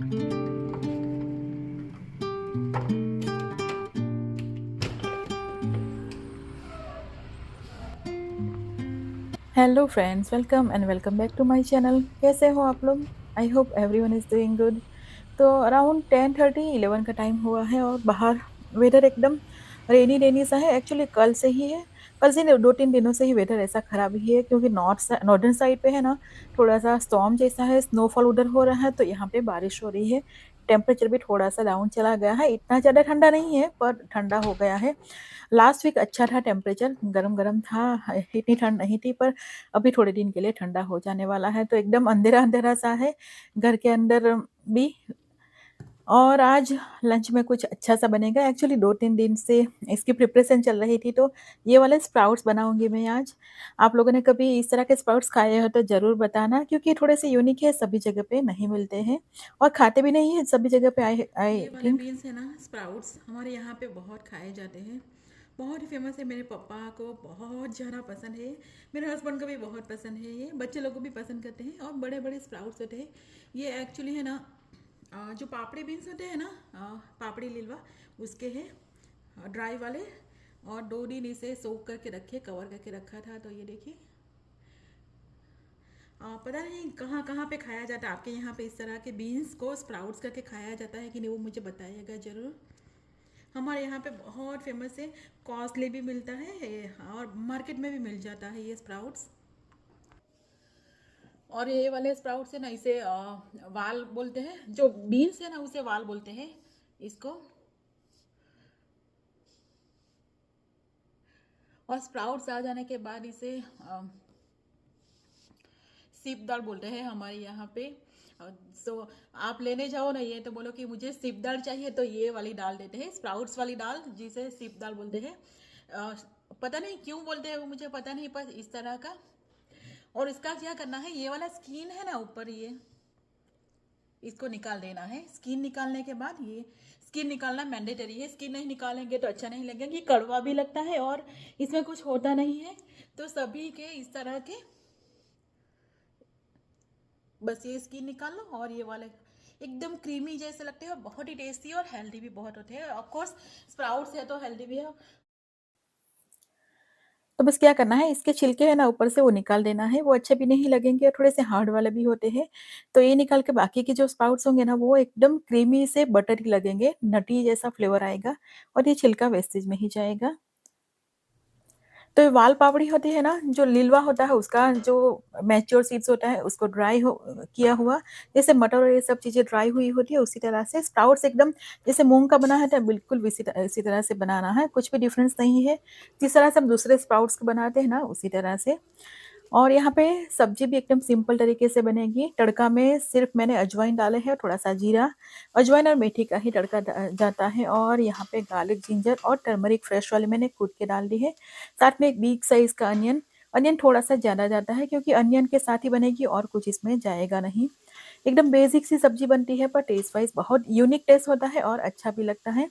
Hello friends, welcome and welcome back to my channel. कैसे हो आप लोग? I hope everyone is doing good. तो अराउंड 10:30 11 का टाइम हुआ है और बाहर वेदर एकदम रेनी रेनी सा है। एक्चुअली कल से ही है, कल से नहीं, 2-3 दिनों से ही वेदर ऐसा ख़राब ही है क्योंकि नॉर्दर्न साइड पे है ना, थोड़ा-सा स्टॉर्म जैसा है, स्नोफॉल उधर हो रहा है, तो यहाँ पे बारिश हो रही है। टेम्परेचर भी थोड़ा-सा डाउन चला गया है, इतना ज़्यादा ठंडा नहीं है पर ठंडा हो गया है। लास्ट वीक अच्छा था, टेम्परेचर गरम-गरम था, इतनी ठंड नहीं थी, पर अभी थोड़े दिन के लिए ठंडा हो जाने वाला है, तो एकदम अंधेरा-अंधेरा सा है घर के अंदर भी। और आज लंच में कुछ अच्छा-सा बनेगा। एक्चुअली 2-3 दिन से इसकी प्रिपरेशन चल रही थी, तो ये वाले स्प्राउट्स बनाऊँगी मैं आज। आप लोगों ने कभी इस तरह के स्प्राउट्स खाए हो तो ज़रूर बताना, क्योंकि थोड़े से यूनिक है, सभी जगह पे नहीं मिलते हैं और खाते भी नहीं हैं सभी जगह पे, आई आई ये वाले थिंक। बीन्स है ना, स्प्राउट्स हमारे यहाँ पे बहुत खाए जाते हैं। बहुत ही फेमस है, मेरे पापा को बहुत ज़्यादा पसंद है, मेरे हस्बैंड को भी बहुत पसंद है, ये बच्चे लोग को भी पसंद करते हैं। और बड़े बड़े स्प्राउट्स होते हैं। ये एक्चुअली है ना, जो पापड़ी बीन्स होते हैं ना, पापड़ी लिलवा, उसके हैं ड्राई वाले। और 2 दिन इसे सोक करके रखे, कवर करके रखा था। तो ये देखिए, पता नहीं कहाँ कहाँ पे खाया जाता है। आपके यहाँ पे इस तरह के बीन्स को स्प्राउट्स करके खाया जाता है कि नहीं, वो मुझे बताइएगा ज़रूर। हमारे यहाँ पे बहुत फेमस है, कॉस्टली भी मिलता है और मार्केट में भी मिल जाता है ये स्प्राउट्स। और ये वाले स्प्राउट्स है ना, इसे वाल बोलते हैं। जो बीन्स है ना, उसे वाल बोलते हैं इसको। और स्प्राउट्स आ जाने के बाद इसे सीप दाल बोलते हैं हमारे यहाँ पे। सो आप लेने जाओ ना ये, तो बोलो कि मुझे सीप दाल चाहिए, तो ये वाली दाल देते हैं, स्प्राउट्स वाली दाल, जिसे सीप दाल बोलते हैं। अ, पता नहीं क्यों बोलते हैं वो, मुझे पता नहीं, पर इस तरह का। और इसका क्या करना है, ये वाला स्किन है ना ऊपर, ये इसको निकाल देना है। स्किन निकालने के बाद, ये स्किन निकालना मैंडेटरी है, स्किन नहीं निकालेंगे तो अच्छा नहीं लगेगा, ये कड़वा भी लगता है और इसमें कुछ होता नहीं है। तो सभी के इस तरह के, बस ये स्किन निकाल लो। और ये वाले एकदम क्रीमी जैसे लगते हैं और बहुत ही टेस्टी और हेल्दी भी बहुत होते हैं। ऑफ कोर्स स्प्राउट्स है तो हेल्दी भी है। तो बस क्या करना है, इसके छिलके है ना ऊपर से वो निकाल देना है, वो अच्छे भी नहीं लगेंगे और थोड़े से हार्ड वाले भी होते हैं। तो ये निकाल के बाकी के जो स्प्राउट्स होंगे ना, वो एकदम क्रीमी से बटरी लगेंगे, नटी जैसा फ्लेवर आएगा और ये छिलका वेस्टेज में ही जाएगा। तो ये वाल पापड़ी होती है ना, जो लिलवा होता है उसका जो मैच्योर सीड्स होता है, उसको ड्राई हो किया हुआ, जैसे मटर और ये सब चीज़ें ड्राई हुई होती है, उसी तरह से स्प्राउट्स एकदम जैसे मूँग का बना है तो बिल्कुल इसी तरह से बनाना है, कुछ भी डिफरेंस नहीं है। जिस तरह से हम दूसरे स्प्राउट्स को बनाते हैं ना, उसी तरह से। और यहाँ पे सब्ज़ी भी एकदम सिंपल तरीके से बनेगी। तड़का में सिर्फ़ मैंने अजवाइन डाले हैं, थोड़ा-सा जीरा, अजवाइन और मेथी का ही तड़का जाता है। और यहाँ पे गार्लिक, जिंजर और टर्मरिक फ्रेश वाली मैंने कूट के डाल दी है। साथ में एक बिग साइज़ का अनियन, अनियन थोड़ा-सा ज़्यादा जाता है क्योंकि अनियन के साथ ही बनेगी और कुछ इसमें जाएगा नहीं। एकदम बेसिक सी सब्ज़ी बनती है, पर टेस्ट वाइज़ बहुत यूनिक टेस्ट होता है और अच्छा भी लगता है।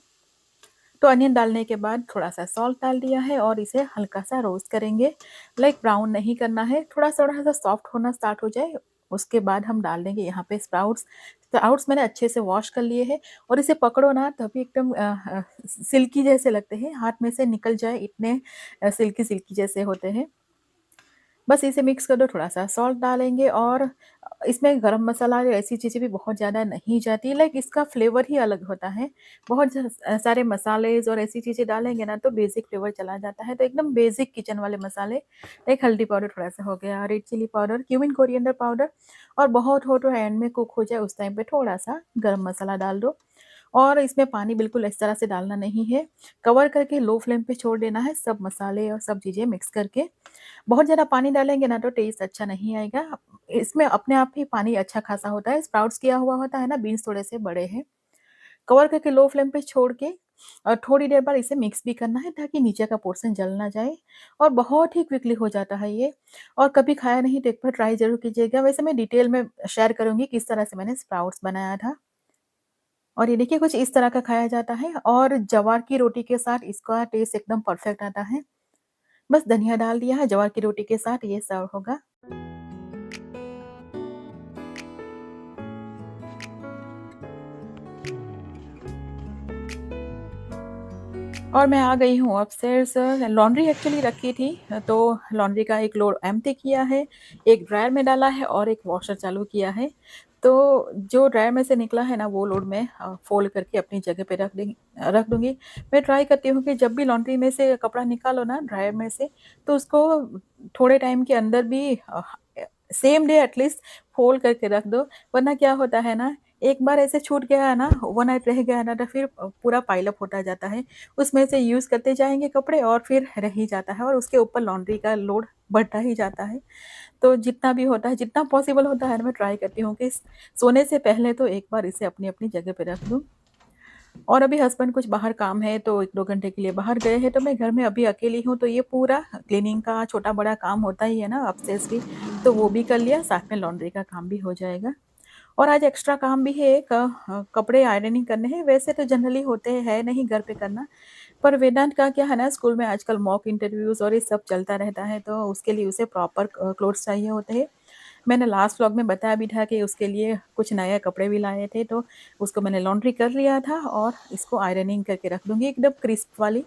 तो अनियन डालने के बाद थोड़ा-सा सॉल्ट डाल दिया है और इसे हल्का-सा रोस्ट करेंगे। लाइक ब्राउन नहीं करना है, थोड़ा-सा सॉफ्ट होना स्टार्ट हो जाए, उसके बाद हम डाल देंगे यहाँ पे स्प्राउट्स। स्प्राउट्स मैंने अच्छे से वॉश कर लिए हैं और इसे पकड़ो ना तभी एकदम सिल्की जैसे लगते हैं, हाथ में से निकल जाए इतने सिल्की-सिल्की जैसे होते हैं। बस इसे मिक्स कर दो, थोड़ा-सा सॉल्ट डालेंगे और इसमें गरम मसाला और ऐसी चीज़ें भी बहुत ज़्यादा नहीं जाती, लाइक इसका फ्लेवर ही अलग होता है। बहुत सारे मसालेज़ और ऐसी चीज़ें डालेंगे ना तो बेसिक फ्लेवर चला जाता है, तो एकदम बेसिक किचन वाले मसाले, लाइक हल्दी पाउडर थोड़ा-सा हो गया, red chilli powder, cumin coriander powder, और बहुत हो तो एंड में कुक हो जाए उस टाइम पे थोड़ा-सा गरम मसाला डाल दो। और इसमें पानी बिल्कुल इस तरह से डालना नहीं है, कवर करके लो फ्लेम पे छोड़ देना है सब मसाले और सब चीज़ें मिक्स करके। बहुत ज़्यादा पानी डालेंगे ना तो टेस्ट अच्छा नहीं आएगा। इसमें अपने आप ही पानी अच्छा खासा होता है, स्प्राउट्स किया हुआ होता है ना, बीन्स थोड़े से बड़े हैं। कवर करके लो फ्लेम पे छोड़ के थोड़ी देर बाद इसे मिक्स भी करना है ताकि नीचे का पोर्शन जल ना जाए, और बहुत ही क्विकली हो जाता है ये। और कभी खाया नहीं तो एक बार ट्राई ज़रूर कीजिएगा। वैसे मैं डिटेल में शेयर करूँगी किस तरह से मैंने स्प्राउट्स बनाया था। और ये देखिए कुछ इस तरह का खाया जाता है और ज्वार की रोटी के साथ इसका टेस्ट एकदम परफेक्ट आता है। बस धनिया डाल दिया है, ज्वार की रोटी के साथ ये सर्व होगा। और मैं आ गई हूँ अपस्टेयर्स। लॉन्ड्री एक्चुअली रखी थी, तो लॉन्ड्री का एक लोड एम्प्टी किया है, एक ड्रायर में डाला है और एक वॉशर चालू किया है। तो जो ड्रायर में से निकला है ना, वो लोड मैं फ़ोल्ड करके अपनी जगह पे रख दूँगी। मैं ट्राई करती हूँ कि जब भी लॉन्ड्री में से कपड़ा निकालो ना ड्रायर में से, तो उसको थोड़े टाइम के अंदर भी सेम डे एटलीस्ट फ़ोल्ड करके रख दो। वरना क्या होता है ना, एक बार ऐसे छूट गया है ना, ओवरनाइट रह गया है ना, तो फिर पूरा पाइल अप होता जाता है। उसमें से यूज़ करते जाएँगे कपड़े और फिर रह ही जाता है और उसके ऊपर लॉन्ड्री का लोड बढ़ता ही जाता है। तो जितना भी होता है, जितना पॉसिबल होता है ना, मैं ट्राई करती हूँ कि सोने से पहले तो एक बार इसे अपनी-अपनी जगह पे रख दूँ। और अभी हस्बैंड कुछ बाहर काम है, तो 1-2 घंटे के लिए बाहर गए हैं, तो मैं घर में अभी अकेली हूँ, तो ये पूरा क्लीनिंग का छोटा-बड़ा काम होता ही है ना अपस्टेयर्स भी, तो वो भी कर लिया, साथ में लॉन्ड्री का काम भी हो जाएगा। और आज एक्स्ट्रा काम भी है एक, कपड़े आयरनिंग करने हैं। वैसे तो जनरली होते हैं नहीं घर पे करना, पर वेदांत का क्या है ना, स्कूल में आजकल मॉक इंटरव्यूज़ और ये सब चलता रहता है, तो उसके लिए उसे प्रॉपर क्लोथ्स चाहिए होते हैं। मैंने लास्ट व्लॉग में बताया भी था कि उसके लिए कुछ नए कपड़े भी लाए थे, तो उसको मैंने लॉन्ड्री कर लिया था और इसको आयरनिंग करके रख दूँगी एकदम क्रिस्प वाली।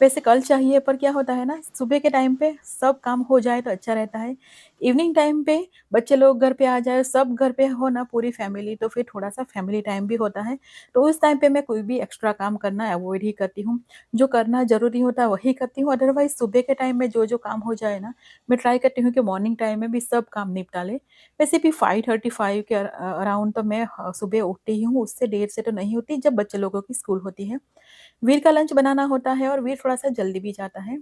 वैसे कल चाहिए, पर क्या होता है ना, सुबह के टाइम पे सब काम हो जाए तो अच्छा रहता है। इवनिंग टाइम पे बच्चे लोग घर पे आ जाए, सब घर पे हो ना पूरी फैमिली, तो फिर थोड़ा-सा फैमिली टाइम भी होता है। तो उस टाइम पे मैं कोई भी एक्स्ट्रा काम करना अवॉइड ही करती हूँ। जो करना ज़रूरी होता है वही करती हूँ, अदरवाइज़ सुबह के टाइम में जो-जो काम हो जाए ना, मैं ट्राई करती हूँ कि मॉर्निंग टाइम में भी सब काम निपटा लें। वैसे भी 5:35 के अराउंड तो मैं सुबह उठती ही हूँ, उससे देर से तो नहीं उठती जब बच्चे लोगों की स्कूल होती है। वीर का लंच बनाना होता है और वीर थोड़ा-सा जल्दी भी जाता है।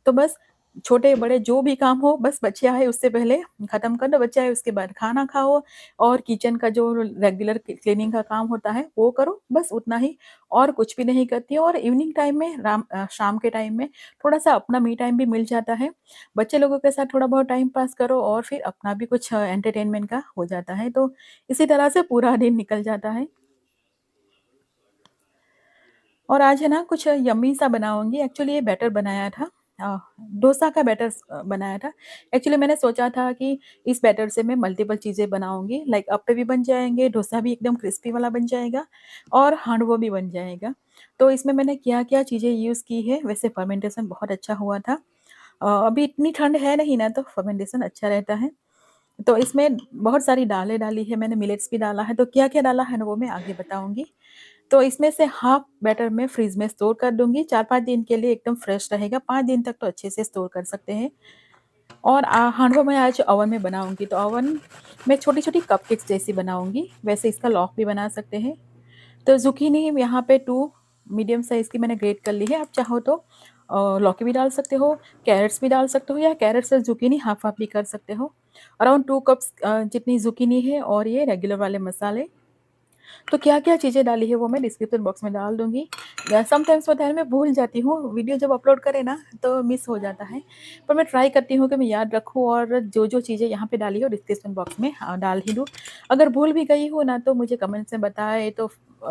तो बस छोटे-बड़े जो भी काम हो, बस बच्चे आए उससे पहले खत्म कर दो, बच्चे आए उसके बाद खाना खाओ और किचन का जो रेगुलर क्लीनिंग का काम होता है वो करो, बस उतना ही, और कुछ भी नहीं करती हूँ। और इवनिंग टाइम में शाम के टाइम में थोड़ा-सा अपना मी टाइम भी मिल जाता है। बच्चे लोगों के साथ थोड़ा बहुत टाइम पास करो और फिर अपना भी कुछ एंटरटेनमेंट का हो जाता है। तो इसी तरह से पूरा दिन निकल जाता है। और आज है ना कुछ यम्मी सा बनाऊँगी। एक्चुअली ये बैटर बनाया था, डोसा का बैटर बनाया था। एक्चुअली मैंने सोचा था कि इस बैटर से मैं मल्टीपल चीज़ें बनाऊँगी, लाइक अप्पे भी बन जाएँगे, डोसा भी एकदम क्रिस्पी वाला बन जाएगा और हांडवो भी बन जाएगा। तो इसमें मैंने क्या-क्या चीज़ें यूज़ की है, वैसे फर्मेंटेशन बहुत अच्छा हुआ था। अभी इतनी ठंड है नहीं ना, तो फर्मेंटेशन अच्छा रहता है। तो इसमें बहुत सारी दालें डाली है मैंने, मिलेट्स भी डाला है, तो क्या-क्या डाला है ना वो मैं आगे बताऊँगी। तो इसमें से हाफ बैटर मैं फ्रिज में स्टोर कर दूँगी, 4-5 दिन के लिए एकदम फ्रेश रहेगा, 5 दिन तक तो अच्छे से स्टोर कर सकते हैं। और हांडवा मैं आज ओवन में बनाऊँगी, तो ओवन में छोटी-छोटी कपकेक्स जैसी बनाऊँगी, वैसे इसका लॉफ भी बना सकते हैं। तो ज़ुकीनी यहाँ पे 2 मीडियम साइज़ की मैंने ग्रेट कर ली है, आप चाहो तो लौकी भी डाल सकते हो, कैरट्स भी डाल सकते हो या कैरट्स और ज़ुकीनी हाफ-हाफ भी कर सकते हो। अराउंड 2 कप्स जितनी ज़ुकीनी है और ये रेगुलर वाले मसाले। तो क्या-क्या चीज़ें डाली है वो मैं डिस्क्रिप्शन बॉक्स में डाल दूँगी। समटाइम्स होता है मैं भूल जाती हूँ, वीडियो जब अपलोड करें ना तो मिस हो जाता है। पर मैं ट्राई करती हूँ कि मैं याद रखूँ और जो-जो चीज़ें यहाँ पे डाली हो डिस्क्रिप्शन बॉक्स में डाल ही दूँ। अगर भूल भी गई हूँ ना तो मुझे कमेंट्स में बताएँ, तो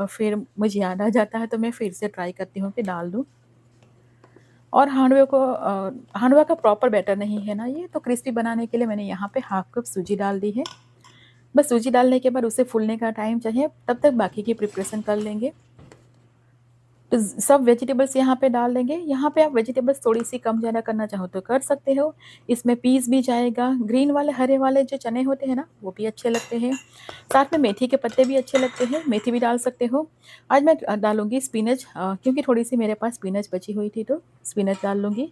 फिर मुझे याद आ जाता है, तो मैं फिर से ट्राई करती हूँ कि डाल दूँ। और हांडवा का प्रॉपर बैटर नहीं है ना ये, तो क्रिस्पी बनाने के लिए मैंने यहाँ पे हाफ कप सूजी डाल दी है। बस सूजी डालने के बाद उसे फूलने का टाइम चाहिए, तब तक बाकी की प्रिपरेशन कर लेंगे। तो सब वेजिटेबल्स यहाँ पे डाल देंगे। यहाँ पे आप वेजिटेबल्स थोड़ी-सी कम-ज़्यादा करना चाहो तो कर सकते हो। इसमें पीस भी जाएगा, ग्रीन वाले, हरे वाले जो चने होते हैं ना, वो भी अच्छे लगते हैं। साथ में मेथी के पत्ते भी अच्छे लगते हैं, मेथी भी डाल सकते हो। आज मैं डालूँगी स्पिनच, क्योंकि थोड़ी-सी मेरे पास स्पिनच बची हुई थी, तो स्पिनच डाल लूँगी।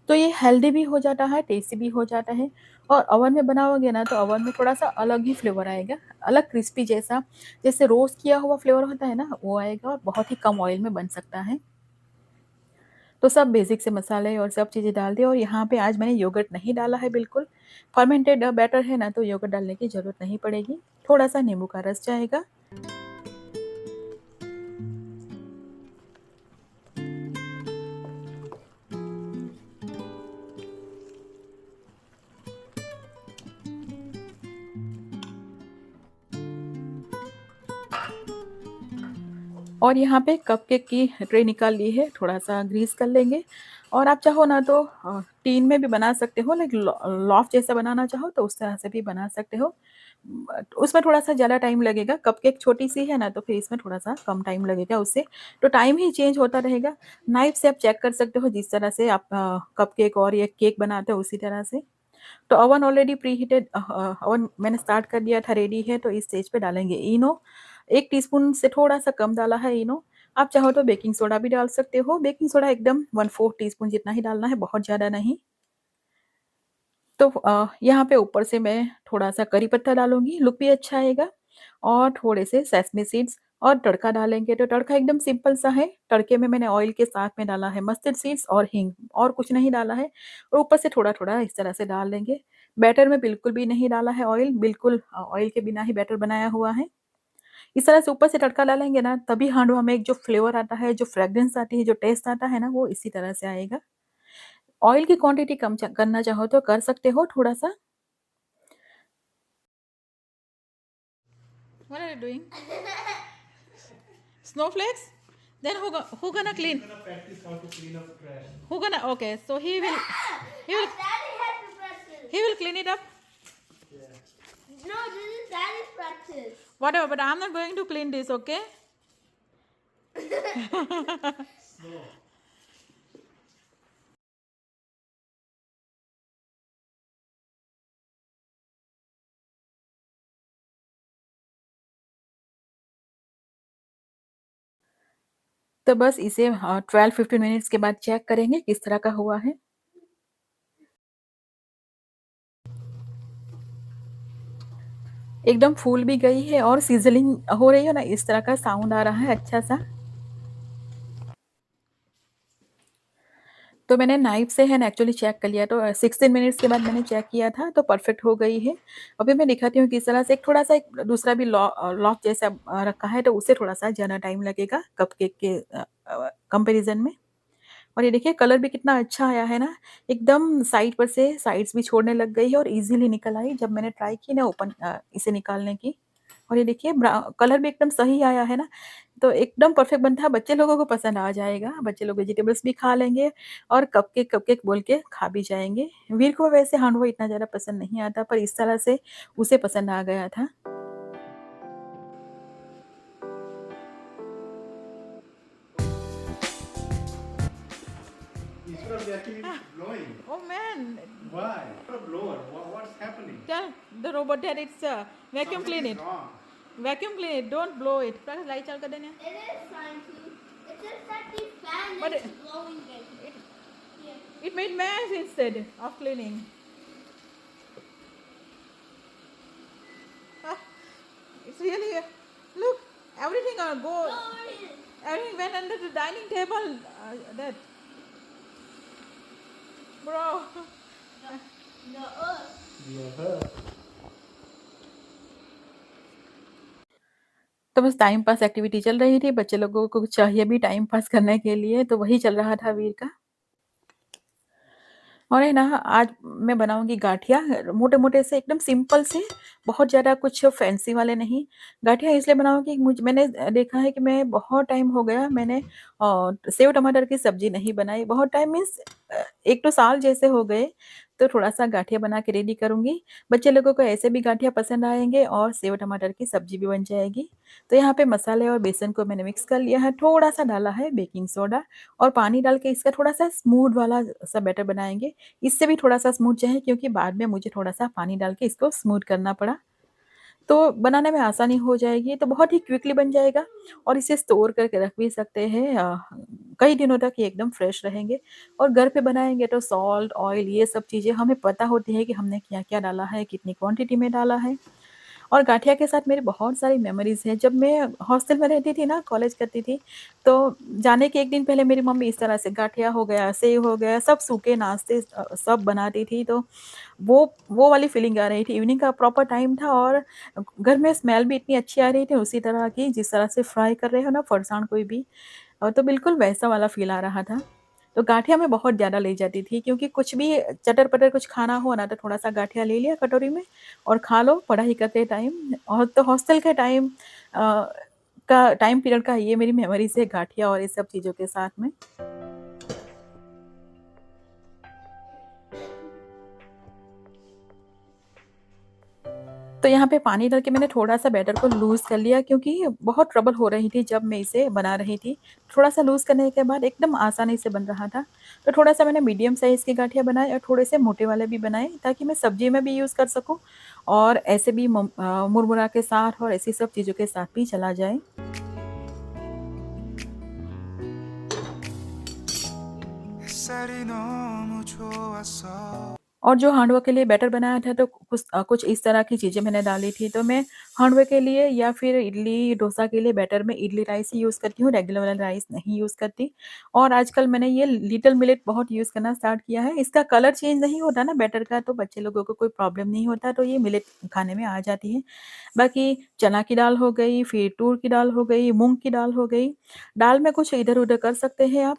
तो ये हेल्दी भी हो जाता है, टेस्टी भी हो जाता है और ओवन में बनाओगे ना, तो ओवन में थोड़ा-सा अलग ही फ्लेवर आएगा, अलग क्रिस्पी जैसा, जैसे रोस्ट किया हुआ फ्लेवर होता है ना, वो आएगा और बहुत ही कम ऑयल में बन सकता है। तो सब बेसिक से मसाले और सब चीज़ें डाल दी और यहाँ पे आज मैंने योगर्ट नहीं डाला है बिल्कुल। फर्मेंटेड बैटर है ना, तो योगर्ट डालने की ज़रूरत नहीं पड़ेगी। थोड़ा-सा नींबू का रस जाएगा। और यहाँ पे कपकेक की ट्रे निकाल ली है, थोड़ा-सा ग्रीस कर लेंगे और आप चाहो ना तो टीन में भी बना सकते हो, लाइक लॉफ जैसा बनाना चाहो तो उस तरह से भी बना सकते हो। उसमें थोड़ा-सा ज़्यादा टाइम लगेगा, कपकेक छोटी-सी है ना, तो फिर इसमें थोड़ा-सा कम टाइम लगेगा उससे, तो टाइम ही चेंज होता रहेगा। नाइफ से आप चेक कर सकते हो जिस तरह से आप कपकेक और ये केक बनाते हो उसी तरह से। तो ओवन ऑलरेडी प्रीहीटेड ओवन मैंने स्टार्ट कर दिया था, रेडी है, तो इस स्टेज पे डालेंगे इनो। 1 टीस्पून से थोड़ा-सा कम डाला है इनो। आप चाहो तो बेकिंग सोडा भी डाल सकते हो, बेकिंग सोडा एकदम 1/4 टीस्पून जितना ही डालना है, बहुत ज़्यादा नहीं। तो यहाँ पे ऊपर से मैं थोड़ा-सा करी पत्ता डालूँगी, लुक भी अच्छा आएगा और थोड़े से सेसमी सीड्स और तड़का डालेंगे, तो तड़का एकदम सिंपल सा है। तड़के में मैंने ऑयल के साथ में डाला है मस्टर्ड सीड्स और हींग और कुछ नहीं डाला है और ऊपर से थोड़ा-थोड़ा इस तरह से डाल देंगे। बैटर में बिल्कुल भी नहीं डाला है ऑयल, बिल्कुल ऑयल के बिना ही बैटर बनाया हुआ है। इस तरह से ऊपर से तड़का डालेंगे ना, तभी हांडवा में एक जो फ्लेवर आता है, जो फ्रेग्रेंस आती है, जो टेस्ट आता है ना, वो इसी तरह से आएगा। ऑयल की क्वांटिटी कम च करना चाहो तो कर सकते हो थोड़ा-सा। What are you doing? Snowflakes? Then who gonna clean? We're gonna practice how to clean up trash. Who gonna? Okay, so he will Daddy has to practice. he will clean it up. Yeah. No, this is Daddy's practice. Whatever, but I'm not going to clean this. Okay? Snow. तो बस इसे 12-15 minutes के बाद check करेंगे किस तरह का हुआ है। एकदम फूल भी गई है और सिज़लिंग हो रही है ना, इस तरह का साउंड आ रहा है अच्छा-सा। तो मैंने नाइफ से है ना एक्चुअली चेक कर लिया, तो 16 मिनट्स के बाद मैंने चेक किया था, तो परफेक्ट हो गई है। अभी मैं दिखाती हूँ किस तरह से, एक थोड़ा-सा एक दूसरा भी लॉक जैसा रखा है, तो उससे थोड़ा-सा ज़्यादा टाइम लगेगा कपकेक के कंपैरिज़न में। और ये देखिए कलर भी कितना अच्छा आया है ना, एकदम साइड पर से साइड्स भी छोड़ने लग गई है और ईज़िली निकल आई जब मैंने ट्राई की ना इसे निकालने की। और ये देखिए कलर भी एकदम सही आया है ना, तो एकदम परफेक्ट बनता है, बच्चे लोगों को पसंद आ जाएगा। बच्चे लोग वेजिटेबल्स भी खा लेंगे और कपकेक बोल के खा भी जाएँगे। वीर को वैसे हांडवा इतना ज़्यादा पसंद नहीं आता, पर इस तरह से उसे पसंद आ गया था। Instead of actually blowing. Oh man! Why? Not a blower. What's happening? Tell the robot that it's vacuum Something clean is it. wrong. Vacuum clean it. Don't blow it. Prakash, light चालू कर देना. It is trying to. It's just that the fan But is blowing it. Yeah. It made mess instead of cleaning. Ah, it's really look, everything go. No, it is. Everything went under the dining table. That bro. The earth. Yeah. तो बस time pass activity चल रही थी, बच्चे लोगों को चाहिए भी टाइम पास करने के लिए, तो वही चल रहा था वीर का। और है ना, आज मैं बनाऊँगी गाठिया, मोटे-मोटे से एकदम सिंपल से, बहुत ज़्यादा कुछ फैंसी वाले नहीं। गाठिया इसलिए बनाऊँगी, मैंने देखा है कि मैं बहुत टाइम हो गया मैंने सेव टमाटर की सब्ज़ी नहीं बनाई। बहुत टाइम मीन्स 1-2 साल जैसे हो गए, तो थोड़ा-सा गाठिया बना के रेडी करूँगी। बच्चे लोगों को ऐसे भी गाठिया पसंद आएँगे और सेव टमाटर की सब्ज़ी भी बन जाएगी। तो यहाँ पे मसाले और बेसन को मैंने मिक्स कर लिया है, थोड़ा-सा डाला है बेकिंग सोडा और पानी डाल के इसका थोड़ा-सा स्मूथ वाला सा बैटर बनाएँगे। इससे भी थोड़ा-सा स्मूथ चाहिए क्योंकि बाद में मुझे थोड़ा-सा पानी डाल के इसको स्मूथ करना पड़ा। तो बनाने में आसानी हो जाएगी, तो बहुत ही क्विकली बन जाएगा और इसे स्टोर करके रख भी सकते हैं कई दिनों तक ये एकदम फ्रेश रहेंगे। और घर पे बनाएँगे तो सॉल्ट, ऑयल ये सब चीज़ें हमें पता होती है कि हमने क्या-क्या डाला है, कितनी क्वांटिटी में डाला है। और गाठिया के साथ मेरी बहुत सारी मेमोरीज़ हैं। जब मैं हॉस्टल में रहती थी ना, कॉलेज करती थी, तो जाने के 1 दिन पहले मेरी मम्मी इस तरह से गाठिया हो गया, सेव हो गया, सब सूखे नाश्ते सब बनाती थी, तो वो वाली फीलिंग आ रही थी। इवनिंग का प्रॉपर टाइम था और घर में स्मेल भी इतनी अच्छी आ रही थी उसी तरह की, जिस तरह से फ्राई कर रहे हो ना फरसाण कोई भी, तो बिल्कुल वैसा वाला फ़ील आ रहा था। तो गाठिया मैं बहुत ज़्यादा ले जाती थी क्योंकि कुछ भी चटर-पटर कुछ खाना हो ना, तो थोड़ा-सा गाठिया ले लिया कटोरी में और खा लो पढ़ाई करते टाइम। और तो हॉस्टल के टाइम पीरियड का ये मेरी मेमोरीज़ है गाठिया और ये सब चीज़ों के साथ में। तो यहाँ पे पानी डाल के मैंने थोड़ा-सा बैटर को लूज़ कर लिया क्योंकि बहुत ट्रबल हो रही थी जब मैं इसे बना रही थी। थोड़ा-सा लूज़ करने के बाद एकदम आसानी से बन रहा था। तो थोड़ा-सा मैंने मीडियम साइज़ की गाठियाँ बनाए और थोड़े से मोटे वाले भी बनाए ताकि मैं सब्ज़ी में भी यूज़ कर सकूँ और ऐसे भी मुरमुरा के साथ और ऐसी सब चीज़ों के साथ भी चला जाए। 햇살이 너무 좋았어. और जो हांडवा के लिए बैटर बनाया था तो कुछ इस तरह की चीज़ें मैंने डाली थी। तो मैं हांडवे के लिए या फिर इडली, डोसा के लिए बैटर में इडली राइस ही यूज़ करती हूँ, रेगुलर वाला राइस नहीं यूज़ करती। और आजकल मैंने ये लिटिल मिलेट बहुत यूज़ करना स्टार्ट किया है। इसका कलर चेंज नहीं होता ना बैटर का, तो बच्चे लोगों को कोई प्रॉब्लम नहीं होता, तो ये मिलेट खाने में आ जाती है। बाकी चना की दाल हो गई, फिर तूर की दाल हो गई, मूँग की दाल हो गई। दाल में कुछ इधर-उधर कर सकते हैं आप।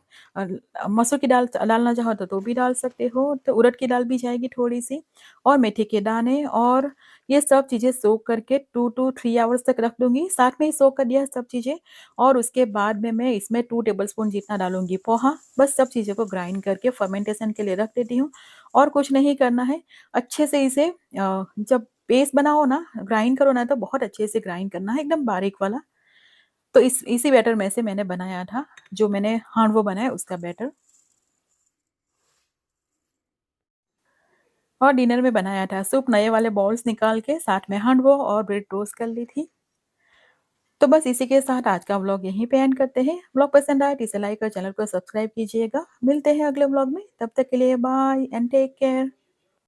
मसूर की दाल डालना चाहो तो भी डाल सकते हो, तो उड़द की दाल भी जाएगी थोड़ी-सी और मेथी के दाने और ये सब चीज़ें सोक करके 2 टू 3 आवर्स तक रख दूँगी। साथ में ही सोक कर दिया सब चीज़ें और उसके बाद में मैं इसमें 2 टेबलस्पून जितना डालूँगी पोहा। बस सब चीज़ों को ग्राइंड करके फर्मेंटेशन के लिए रख देती हूँ और कुछ नहीं करना है। अच्छे से इसे जब पेस्ट बनाओ ना, ग्राइंड करो ना तो बहुत अच्छे से ग्राइंड करना है, एकदम बारीक वाला। तो इसी बैटर में से मैंने बनाया था, जो मैंने हांडवो बनाया उसका बैटर। और डिनर में बनाया था सूप, नए वाले बाउल्स निकाल के साथ में हांडवो और ब्रेड टोस्ट कर ली थी। तो बस इसी के साथ आज का व्लॉग यहीं पे एंड करते हैं। व्लॉग पसंद आए तो इसे लाइक और चैनल को सब्सक्राइब कीजिएगा। मिलते हैं अगले व्लॉग में, तब तक के लिए बाय एंड टेक केयर।